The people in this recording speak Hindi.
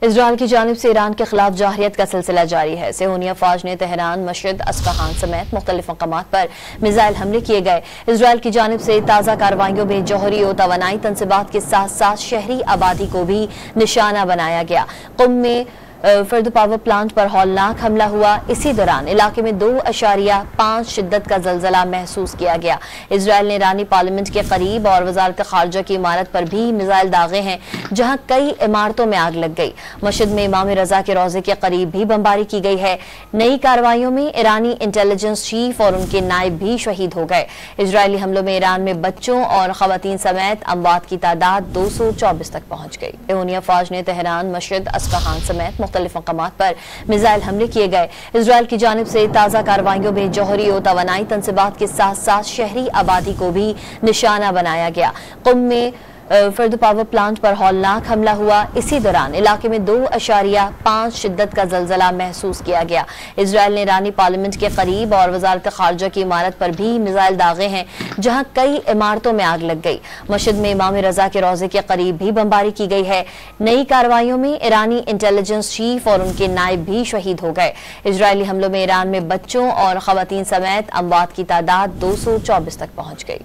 इजराइल की जानिब से ईरान के खिलाफ जाहिरियत का सिलसिला जारी है। सेहूनी अफवाज ने तेहरान, मशहद, अस्फहान समेत मुख्तलिफ मकामात पर मिसाइल हमले किए गए। इजराइल की जानिब से ताज़ा कार्रवाइयों में जौहरी और तवानाई तनसीबात के साथ साथ शहरी आबादी को भी निशाना बनाया गया। कुम में फर्द पावर प्लांट पर हौलनाक हमला हुआ। इसी दौरान इलाके में 2.5 शिद्दत का जलजला महसूस किया गया। इजराइल ने ईरानी पार्लियामेंट के करीब और वजारत खारजा की इमारत पर भी मिसाइल दागे हैं, जहां कई इमारतों में आग लग गई। मस्जिद में इमाम रजा के रोजे के करीब भी बमबारी की गई है। नई कार्रवाइयों में ईरानी इंटेलिजेंस चीफ और उनके नायब भी शहीद हो गए। इजरायली हमलों में ईरान में बच्चों और खवातीन समेत अमवात की तादाद 224 तक पहुंच गई। सेहूनी अफवाज ने तेहरान, मशहद, अस्फहान समेत मुख्तलिफ मकामात पर मिसाइल हमले किए गए। इजराइल की जानिब से ताज़ा कार्रवाइयों में जौहरी और तवानाई तनसीबात के साथ साथ शहरी आबादी को भी निशाना बनाया गया। कुम में फर्द पावर प्लांट पर हौलनाक हमला हुआ। इसी दौरान इलाके में 2.5 शिद्दत का जलजला महसूस किया गया। इजराइल ने ईरानी पार्लियामेंट के करीब और वजारत खारजा की इमारत पर भी मिसाइल दागे हैं, जहां कई इमारतों में आग लग गई। मस्जिद में इमाम रजा के रोजे के करीब भी बमबारी की गई है। नई कार्रवाइयों में ईरानी इंटेलिजेंस चीफ और उनके नायब भी शहीद हो गए। इजरायली हमलों में ईरान में बच्चों और खवातीन समेत अमवात की तादाद 224 तक पहुंच गई।